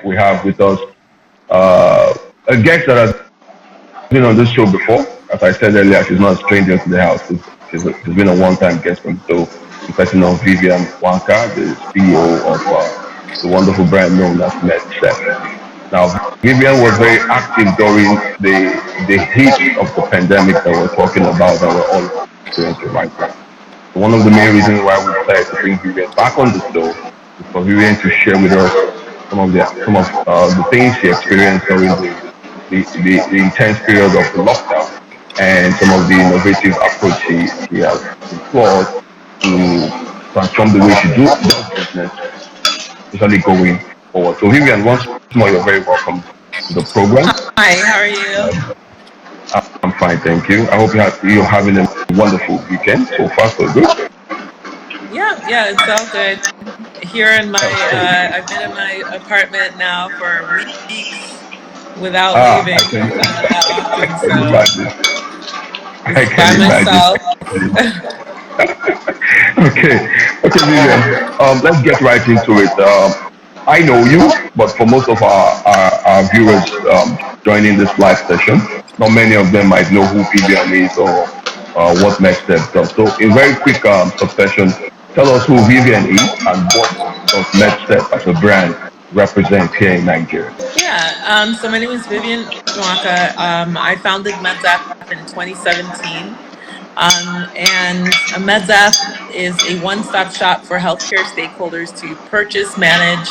we have with us a guest that has been on this show before. As I said earlier, she's not a stranger to the house. She's been a one-time guest on the show, in person of Vivian Wanka, the CEO of the wonderful brand known as MedStep. Now, Vivian was very active during the heat of the pandemic that we're talking about that we're all experiencing right now. So one of the main reasons why we decided to bring Vivian back on the show is for Vivian to share with us some of the things she experienced during the intense period of the lockdown and some of the innovative approach she has employed to transform the way she does business, especially going forward. So Vivian, once more, you're very welcome to the program. Hi, how are you? Um, I'm fine, thank you. I hope you're having a wonderful weekend. So far, so good. Yeah, it's all good. Here in my, That's great. I've been in my apartment now for weeks without Ah, leaving that I often, can so imagine. I just can by imagine. myself. Okay, okay, Vivian. Let's get right into it. I know you, but for most of our viewers joining this live session, not many of them might know who Vivian is or what Next Step does. So, in very quick succession, tell us who Vivian is and what does Next Step as a brand represent here in Nigeria. So my name is Vivian Nwaka. I founded MedZap in 2017. And MedZap is a one-stop shop for healthcare stakeholders to purchase, manage,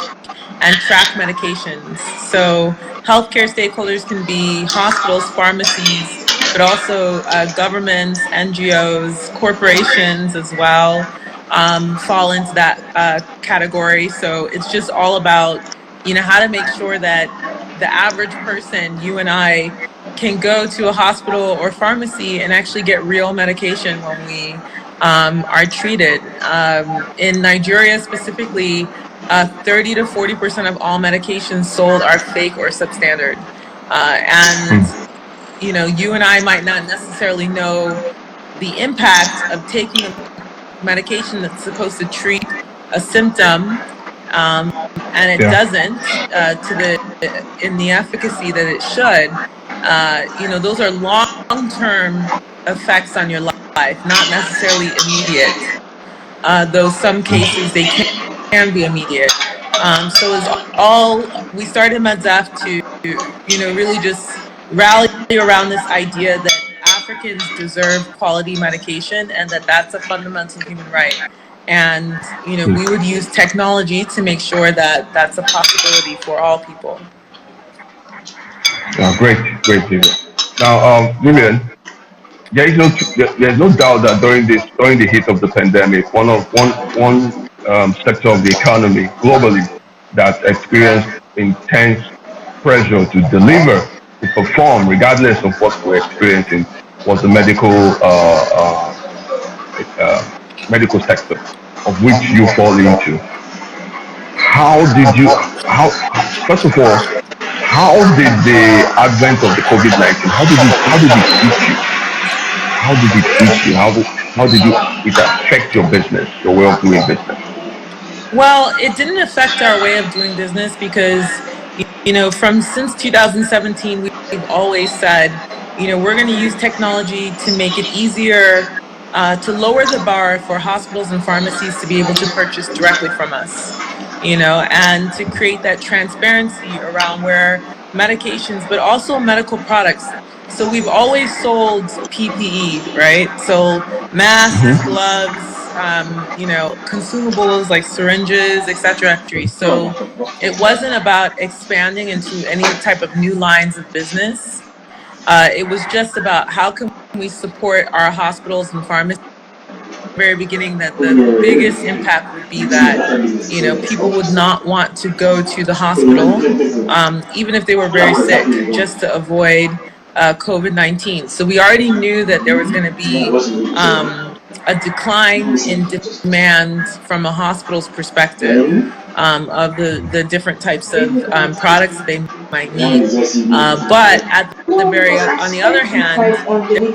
and track medications. So healthcare stakeholders can be hospitals, pharmacies, but also governments, NGOs, corporations as well fall into that category. So it's just all about, how to make sure that the average person, you and I, can go to a hospital or pharmacy and actually get real medication when we are treated. In Nigeria specifically, 30 to 40% of all medications sold are fake or substandard. And, Mm. you and I might not necessarily know the impact of taking a medication that's supposed to treat a symptom, and it Yeah. doesn't to the in the efficacy that it should. Those are long-term effects on your life, not necessarily immediate. Though some cases they can be immediate. So it's all we started MedZaf to, really just rally around this idea that Africans deserve quality medication and that that's a fundamental human right. And, we would use technology to make sure that that's a possibility for all people. Great, great, Vivian. Now, Vivian, there's no doubt that during the heat of the pandemic, one sector of the economy globally that experienced intense pressure to deliver, to perform, regardless of what we're experiencing, was the uh, medical sector, of which you fall into. How did you? First of all, how did the advent of the COVID-19? How did it hit you? How did it hit you? How did it affect your business, your way of doing business? Well, it didn't affect our way of doing business because, from since 2017, we've always said, we're going to use technology to make it easier, to lower the bar for hospitals and pharmacies to be able to purchase directly from us, and to create that transparency around where medications, but also medical products. So we've always sold PPE, right? So masks, Hmm. gloves, consumables like syringes, etc. So it wasn't about expanding into any type of new lines of business. It was just about how can we support our hospitals and pharmacies. Very beginning, that the biggest impact would be that people would not want to go to the hospital, even if they were very sick, just to avoid COVID-19. So we already knew that there was going to be a decline in demand from a hospital's perspective, of the different types of products that they might need. But on the other hand,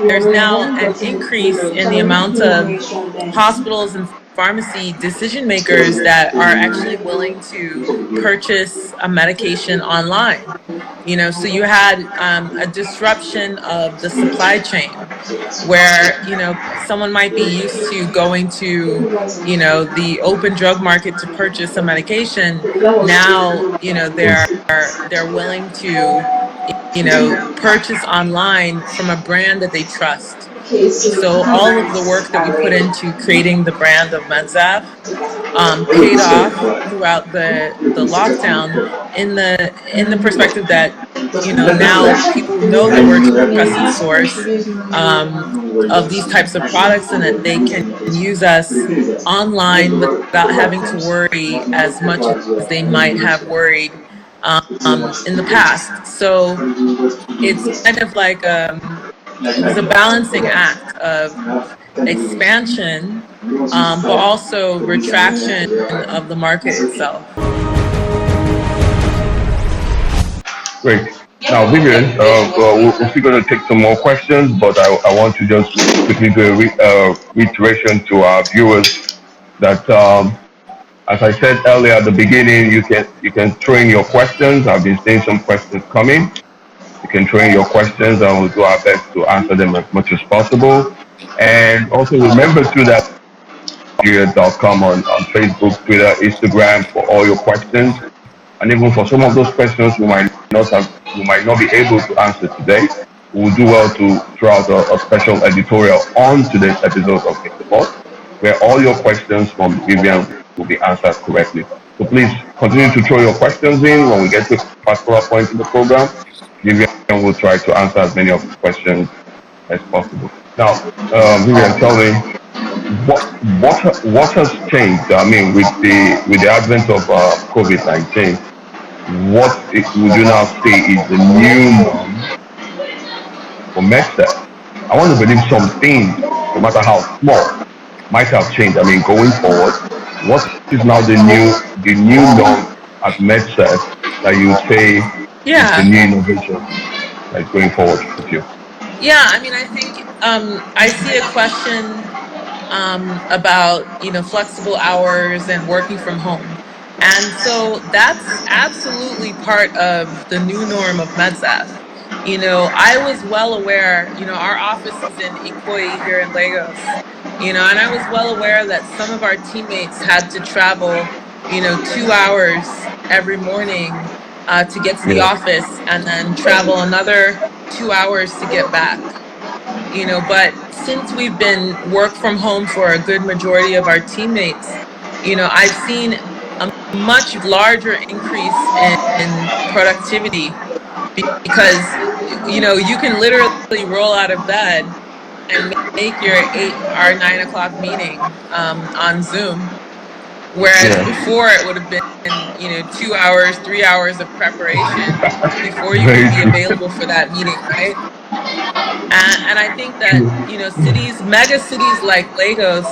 there's now an increase in the amount of hospitals and pharmacy decision makers that are actually willing to purchase a medication online. So you had a disruption of the supply chain where, someone might be used to going to, the open drug market to purchase a medication. Now, they're willing to, purchase online from a brand that they trust. So all of the work that we put into creating the brand of Medzav paid off throughout the lockdown in the perspective that now people know that we're a trusted source of these types of products and that they can use us online without having to worry as much as they might have worried in the past. So it's kind of like it was a balancing act of expansion, but also retraction of the market itself. Great. Now, Vivian, we're still going to take some more questions, but I want to just quickly do a reiteration to our viewers that, as I said earlier at the beginning, you can throw in your questions. I've been seeing some questions coming. You can throw in your questions, and we'll do our best to answer them as much as possible. And also remember too that Nigeria.com on Facebook, Twitter, Instagram for all your questions. And even for some of those questions we might not be able to answer today, we'll do well to throw out a special editorial on today's episode of Pick the Boss, where all your questions from Vivian will be answered correctly. So please continue to throw your questions in when we get to a particular point in the program. Vivian will try to answer as many of the questions as possible. Now, Vivian, tell me what has changed? I mean, with the advent of COVID-19, would you now say is the new norm for MedSet? I want to believe some things, no matter how small, might have changed. I mean, going forward, what is now the new norm at MedSet that you say is the Yeah. new innovation that's going forward with you? Yeah, I mean, I think I see a question about flexible hours and working from home, and so that's absolutely part of the new norm of MedSaf. I was well aware. Our office is in Ikoyi here in Lagos. And I was well aware that some of our teammates had to travel 2 hours every morning to get to the Yeah. office and then travel another 2 hours to get back. But since we've been work from home for a good majority of our teammates, I've seen a much larger increase in productivity because, you can literally roll out of bed and make your 9 o'clock meeting on Zoom. Whereas Yeah. before it would have been, 2 hours, 3 hours of preparation before you could Very be true. available for that meeting, right? And I think that, True. mega cities like Lagos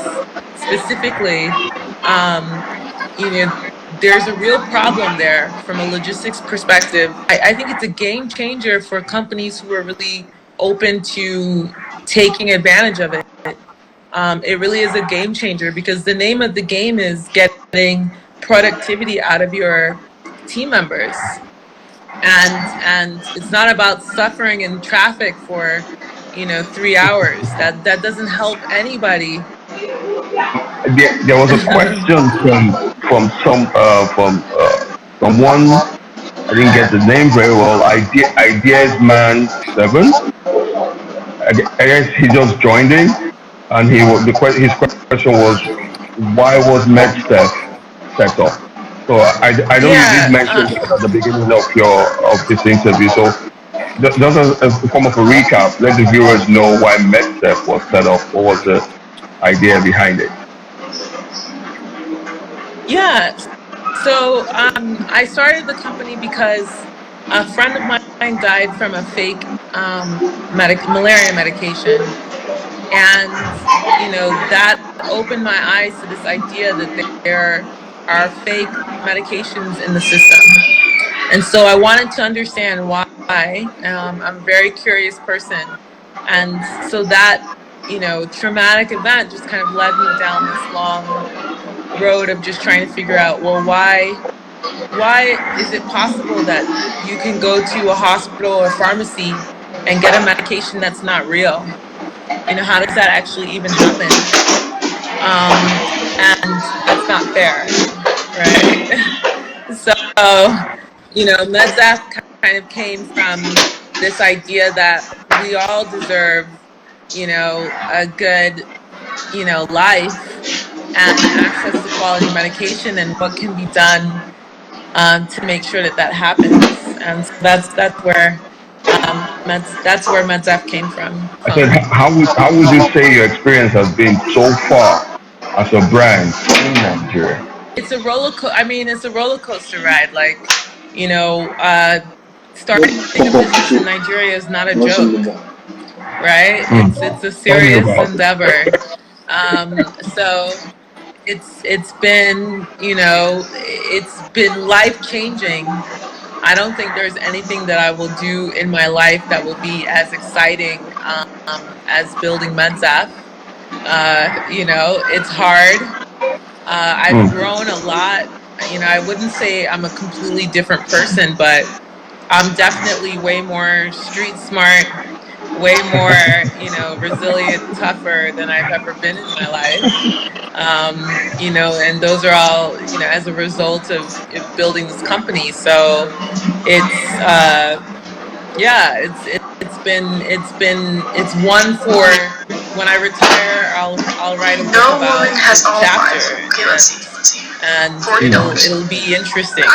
specifically, um, you know, there's a real problem there from a logistics perspective. I think it's a game changer for companies who are really open to taking advantage of it. It really is a game changer because the name of the game is getting productivity out of your team members, and it's not about suffering in traffic for 3 hours. That doesn't help anybody. There was a question from someone. I didn't get the name very well. Ideas Man 7. I guess he just joined in, and his question was, why was MedSteph set up? So I know you did Yeah, mention that at the beginning of this interview. So just as a form of a recap, let the viewers know why MedSteph was set up. What was the idea behind it? yeah. So I started the company because a friend of mine died from a fake malaria medication. And, that opened my eyes to this idea that there are fake medications in the system. And so I wanted to understand why. I'm a very curious person. And so that, traumatic event just kind of led me down this long road of just trying to figure out, well, why is it possible that you can go to a hospital or pharmacy and get a medication that's not real? How does that actually even happen? And that's not fair, right? So, MedZap kind of came from this idea that we all deserve, a good, life and access to quality medication, and what can be done to make sure that that happens. And so that's where MedZap came from. I said, how would you say your experience has been so far as a brand in Nigeria? It's a it's a roller coaster ride. Like, starting a business in Nigeria is not a joke, right? It's a serious endeavor. So it's been it's been life changing. I don't think there's anything that I will do in my life that will be as exciting as building MedZap. It's hard. I've grown a lot. I wouldn't say I'm a completely different person, but I'm definitely way more street smart, way more, resilient, tougher than I've ever been in my life. And those are all, as a result of building this company. So it's, it's one for when I retire, I'll write a book about this chapter, and it'll be interesting.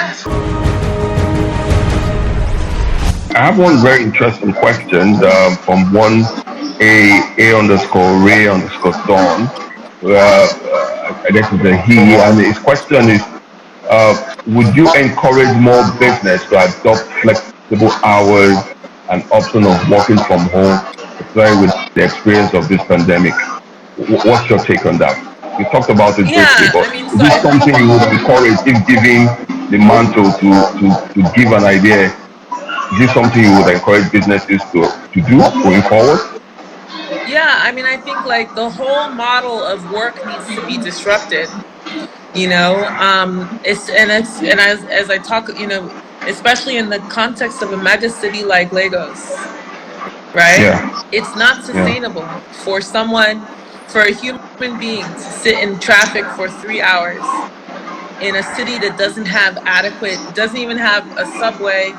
I have one very interesting question from one A_Ray_Dawn. I guess it's a he, and his question is, would you encourage more business to adopt flexible hours and option of working from home, especially with the experience of this pandemic? What's your take on that? You talked about it briefly, but is this something you would encourage if given the mantle to give an idea? Is this something you would encourage businesses to do going forward? Yeah, I think like the whole model of work needs to be disrupted. As I talk, especially in the context of a mega city like Lagos, right? Yeah. It's not sustainable for a human being to sit in traffic for 3 hours in a city that doesn't even have a subway,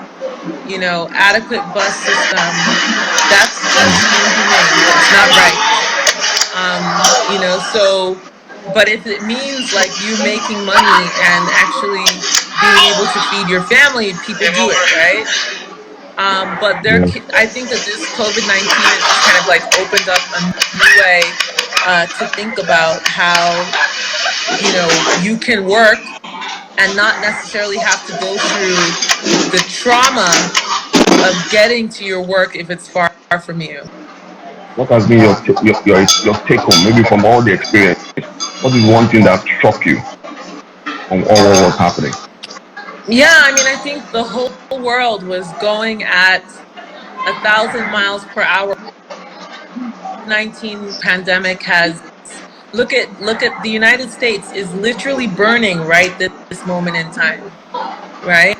adequate bus system. That's just inhumane. It's not right. But if it means like you making money and actually being able to feed your family, people do it, right? But I think that this COVID-19 has just kind of like opened up a new way to think about how, you can work and not necessarily have to go through the trauma of getting to your work if it's far from you. What has been your take home, maybe from all the experience? What is one thing that struck you on all what was happening? Yeah, I think the whole world was going at 1,000 miles per hour. COVID-19 pandemic has look at the United States is literally burning right this moment in time, right?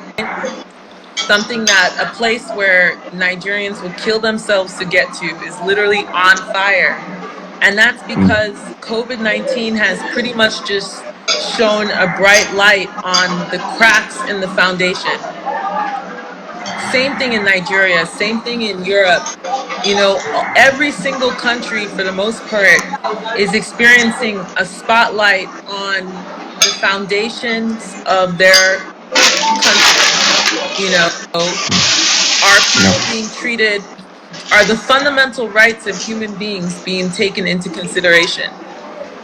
Something that a place where Nigerians would kill themselves to get to is literally on fire. And that's because COVID-19 has pretty much just shown a bright light on the cracks in the foundation. Same thing in Nigeria, same thing in Europe. Every single country, for the most part, is experiencing a spotlight on the foundations of their country. Are people being treated? Are the fundamental rights of human beings being taken into consideration?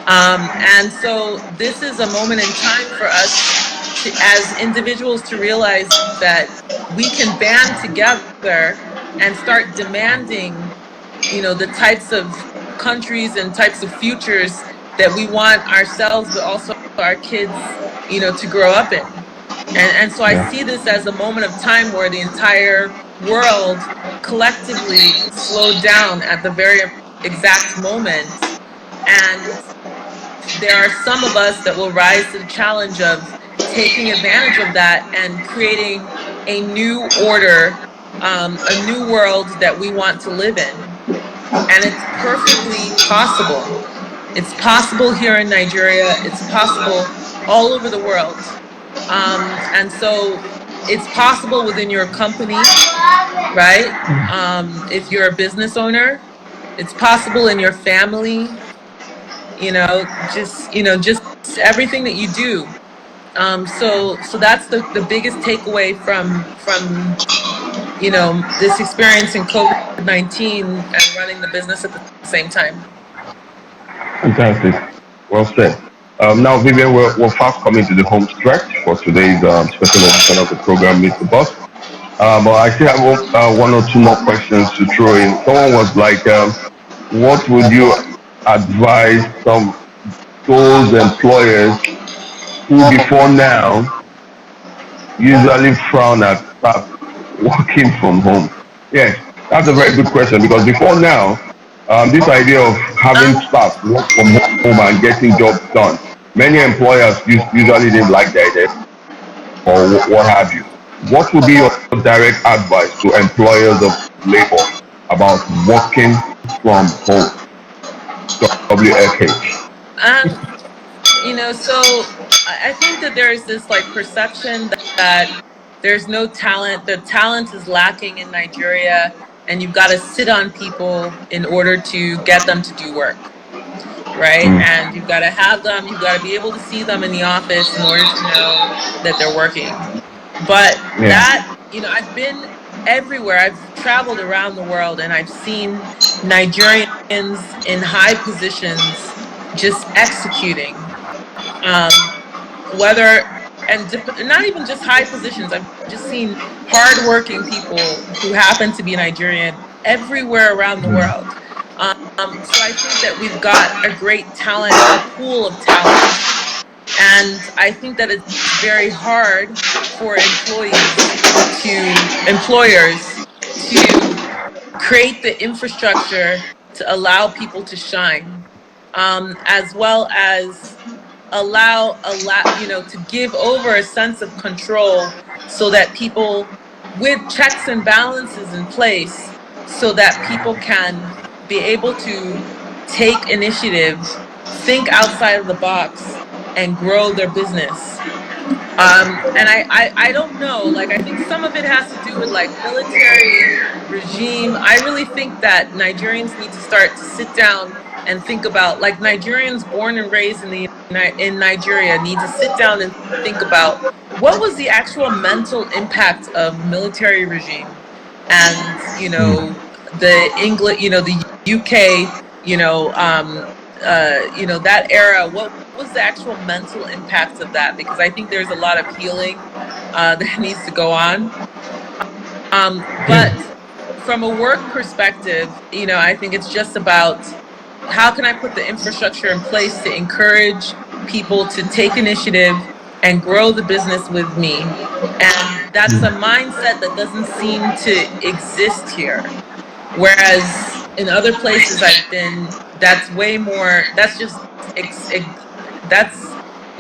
And so this is a moment in time for us as individuals to realize that we can band together and start demanding, the types of countries and types of futures that we want ourselves, but also our kids, to grow up in. And so I see this as a moment of time where the entire world collectively slowed down at the very exact moment. And there are some of us that will rise to the challenge of taking advantage of that and creating a new order, a new world that we want to live in. And it's perfectly possible. It's possible here in Nigeria. It's possible all over the world. And so it's possible within your company, right? If you're a business owner, it's possible in your family, just everything that you do. So that's the biggest takeaway from this experience in COVID-19 and running the business at the same time. Fantastic. Well said. Now, Vivian, we're fast coming to the home stretch for today's special edition of the program, Meet the Boss. But I still have one or two more questions to throw in. Someone was like, what would you advise those employers who before now usually frown at staff working from home? Yes, that's a very good question because before now, this idea of having Um, staff work from home and getting jobs done, many employers usually didn't like the idea or what have you. What would be your direct advice to employers of labor about working from home? WFH. um, so I think that there is this like perception that there's no talent. The talent is lacking in Nigeria, and you've got to sit on people in order to get them to do work, right? Mm, And you've got to have them. You've got to be able to see them in the office in order to know that they're working. But yeah. I've been everywhere. I've traveled around the world, and I've seen Nigerians in high positions just executing. Um, whether not even just high positions. I've just seen hardworking people who happen to be Nigerian everywhere around the Mm, world. So I think that we've got a great talent, a pool of talent, and I think that it's very hard for employers to create the infrastructure to allow people to shine, as well as allow to give over a sense of control so that people with checks and balances in place so that people can be able to take initiative, think outside of the box, and grow their business. And I don't know, like, I think some of it has to do with like military regime. I really think that Nigerians need to start to sit down and think about, like, Nigerians born and raised in Nigeria need to sit down and think about what was the actual mental impact of military regime, and mm, the English, the UK, that era. What was the actual mental impact of that? Because I think there's a lot of healing that needs to go on. But from a work perspective, I think it's just about how can I put the infrastructure in place to encourage people to take initiative and grow the business with me. And that's a mindset that doesn't seem to exist here. Whereas in other places I've been, that's way more, that's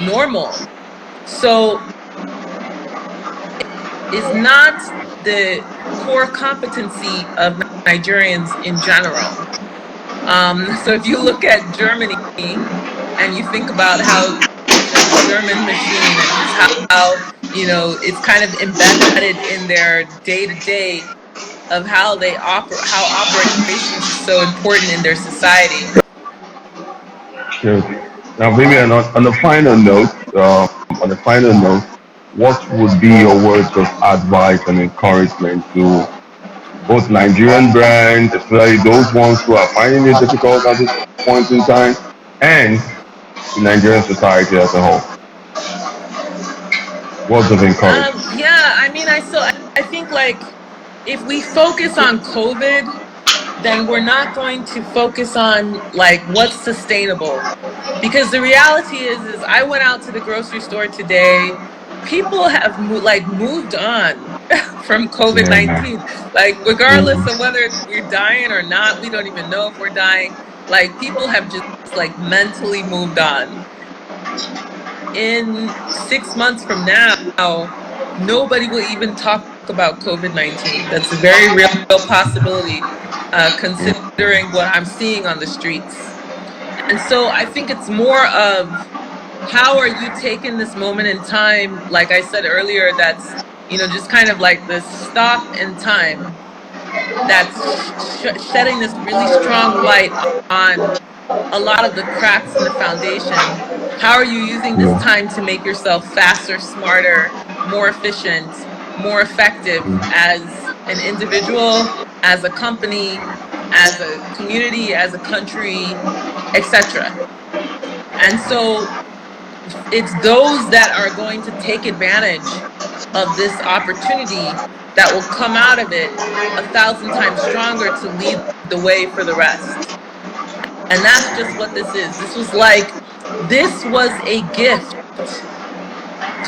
normal. So is not the core competency of Nigerians in general. So if you look at Germany and you think about how, the German machine and just how, it's kind of embedded in their day to day of how they operate, how operations is so important in their society. sure. Now, maybe on the final note, what would be your words of advice and encouragement to both Nigerian brands, especially those ones who are finding it difficult at this point in time, and the Nigerian society as a whole? Words of encouragement. Yeah, I mean, I think, like, if we focus on COVID, then we're not going to focus on like what's sustainable, because the reality is I went out to the grocery store today. People have moved on from Yeah. COVID-19. Like, regardless Mm. of whether we're dying or not, we don't even know if we're dying. Like, people have just like mentally moved on. In 6 months from now, nobody will even talk about COVID-19. That's a very real possibility, considering what I'm seeing on the streets. And so I think it's more of, how are you taking this moment in time, like I said earlier, that's, just kind of like this stop in time, that's shedding this really strong light on a lot of the cracks in the foundation. How are you using this Yeah. time to make yourself faster, smarter, more efficient, more effective as an individual, as a company, as a community, as a country, etc.? And so it's those that are going to take advantage of this opportunity that will come out of it 1,000 times stronger to lead the way for the rest. And that's just what this is. This was a gift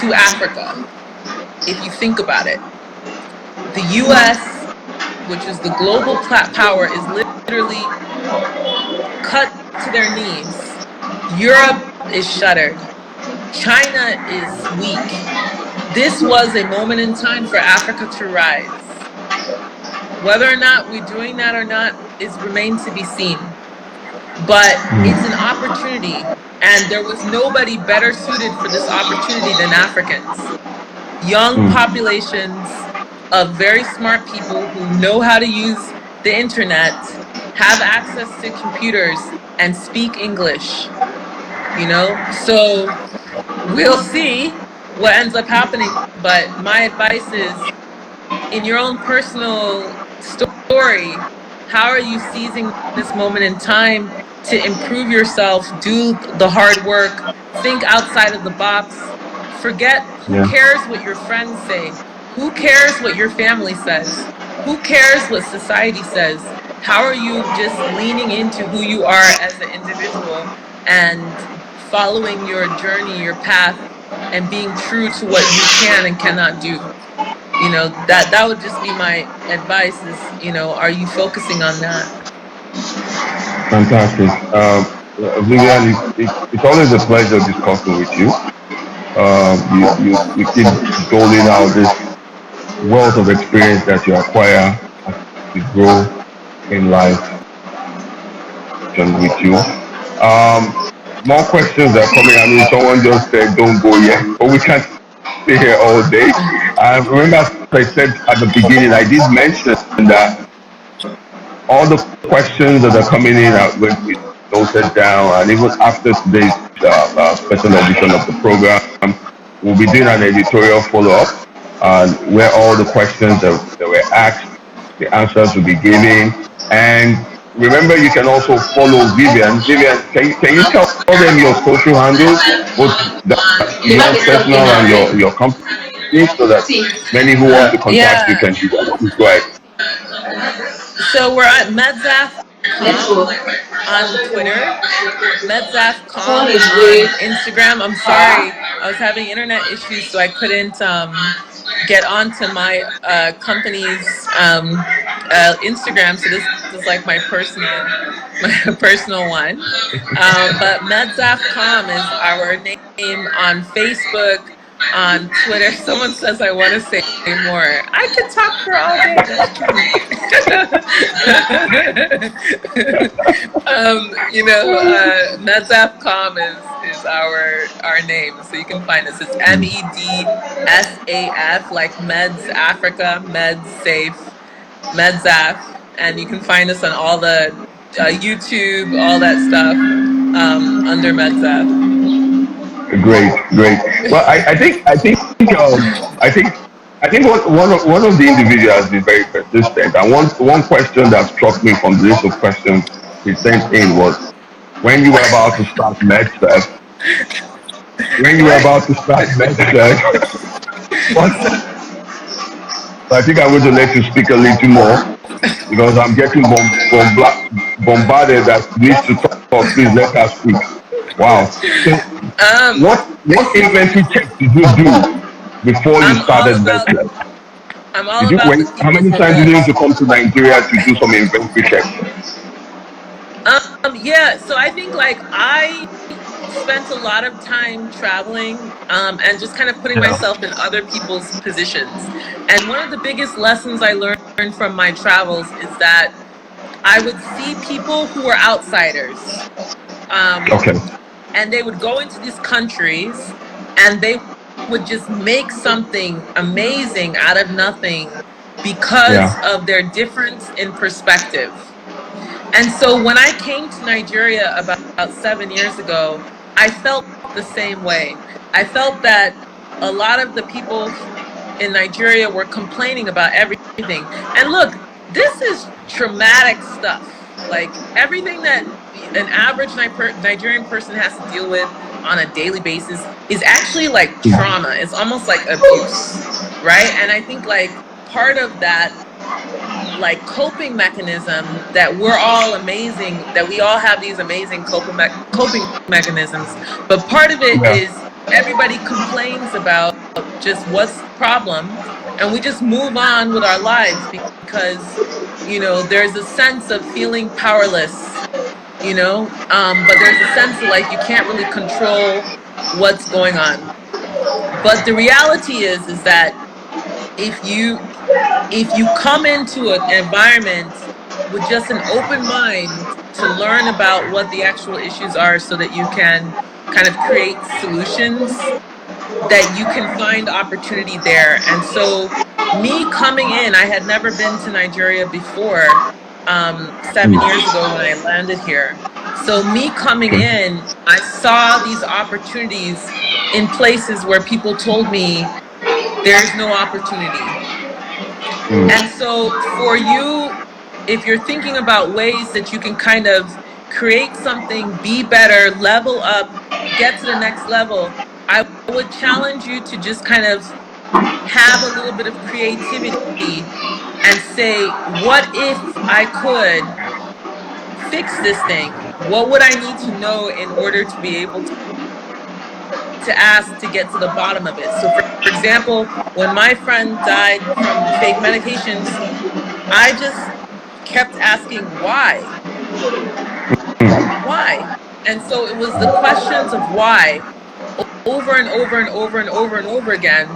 to Africa, if you think about it. The US, which is the global power, is literally cut to their knees. Europe is shuttered. China is weak. This was a moment in time for Africa to rise. Whether or not we're doing that or not remains to be seen. But it's an opportunity, and there was nobody better suited for this opportunity than Africans. Young populations of very smart people who know how to use the internet, have access to computers, and speak English. So we'll see what ends up happening. But my advice is, in your own personal story, how are you seizing this moment in time to improve yourself, do the hard work, think outside of the box, forget who Yeah. cares what your friends say, who cares what your family says, who cares what society says? How are you just leaning into who you are as an individual and following your journey, your path, and being true to what you can and cannot do? That would just be my advice is, are you focusing on that? Fantastic. Vivian, it's always a pleasure discussing with you. You keep doling out this wealth of experience that you acquire as you grow in life and with you. More questions are coming. I mean, someone just said, don't go yet, but we can't stay here all day. I remember, as I said at the beginning, I did mention that all the questions that are coming in are going to be noted down, and even after today's special edition of the program, we'll be doing an editorial follow-up, and where all the questions that were asked, the answers will be given. And remember, you can also follow Vivian. Vivian, can you tell them your social handles, both yours personal and your company, so that many who want to contact you Yeah. can do that? Please go ahead. So we're at medzaf.com on Twitter, medzaf.com on Instagram. I'm sorry, I was having internet issues, so I couldn't get onto my company's Instagram. So this is like my personal one. But medzaf.com is our name on Facebook, on Twitter. Someone says I want to say more. I could talk for all day. That's true. Medzaf.com is our name, so you can find us. It's MEDSAF, like Meds Africa, Meds Safe, Medzaf, and you can find us on all the YouTube, all that stuff, under Medzaf. Great, great. Well, I think, one of the individuals has been very persistent. And one question that struck me from the list of questions he sent in was, when you were about to start MedSurf, what? I think I'm going to let you speak a little more because I'm getting bombarded that needs to talk. Please let us speak. Wow. So, Um, what inventory check did you do before you I'm all started about MedSurf? I'm all Did you about the wait? How people many times did you need to first. come to Nigeria to do some inventory checks? Yeah, so I think like I spent a lot of time traveling and just kind of putting Yeah. myself in other people's positions. And one of the biggest lessons I learned from my travels is that I would see people who were outsiders. Um, Okay. and they would go into these countries and they would just make something amazing out of nothing because Yeah. of their difference in perspective. And so when I came to Nigeria about 7 years ago, I felt the same way. I felt that a lot of the people in Nigeria were complaining about everything. And look, this is traumatic stuff. Like everything that an average Nigerian person has to deal with on a daily basis is actually like trauma. It's almost like abuse, right? And I think like part of that like coping mechanism that we're all amazing, that we all have these amazing coping mechanisms, but part of it Yeah. is everybody complains about just what's the problem and we just move on with our lives because there's a sense of feeling powerless, but there's a sense that like you can't really control what's going on. But the reality is that if you come into an environment with just an open mind to learn about what the actual issues are so that you can kind of create solutions, that you can find opportunity there. And so me coming in, I had never been to Nigeria before 7 years ago when I landed here. So me coming Okay. in, I saw these opportunities in places where people told me there's no opportunity. And so for you, if you're thinking about ways that you can kind of create something, be better, level up, get to the next level, I would challenge you to just kind of have a little bit of creativity and say, what if I could fix this thing? What would I need to know in order to be able to ask to get to the bottom of it? So for example, when my friend died from fake medications, I just kept asking why. Why? And so it was the questions of why over and over and over and over and over again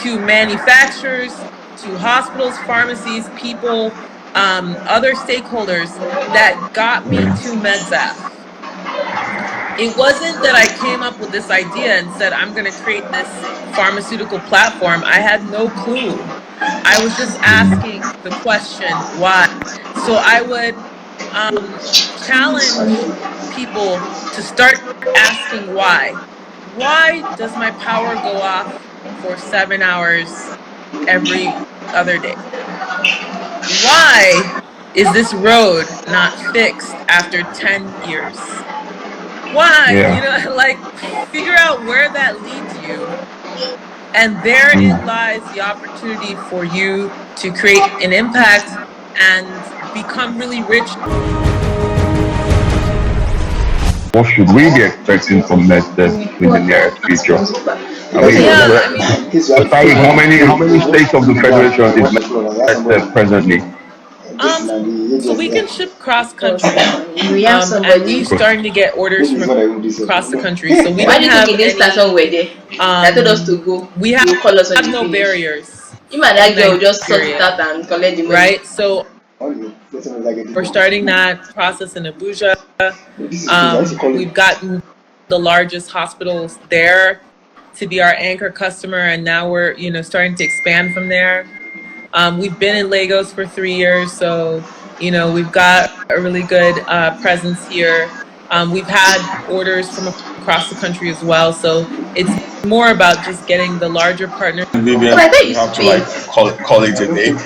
to manufacturers, to hospitals, pharmacies, people, other stakeholders that got me to MedZaf. It wasn't that I came up with this idea and said, I'm going to create this pharmaceutical platform. I had no clue. I was just asking the question, why? So I would challenge people to start asking why. Why does my power go off for 7 hours every other day? Why is this road not fixed after 10 years? Why? Yeah. Like figure out where that leads you. And therein lies the opportunity for you to create an impact and become really rich. What should we be expecting from MedSev in the nearest future? I mean, Yeah, I mean, to start with, how many states of the federation is MedSev presently? so we can ship cross country, We have and we somebody. starting to get orders from across the country. So we Why don't do you think have in this station any. we're there? They told us to go. We You will call us when have you no finish. barriers You and in that girl will just sort it Nigeria, out and collect the money. right? So we're starting that process in Abuja. We've gotten the largest hospitals there to be our anchor customer, and now we're starting to expand from there. We've been in Lagos for 3 years, so we've got a really good presence here. We've had orders from across the country as well, so it's more about just getting the larger partners. But I Vivian, thought we you have to speak. like call it a day.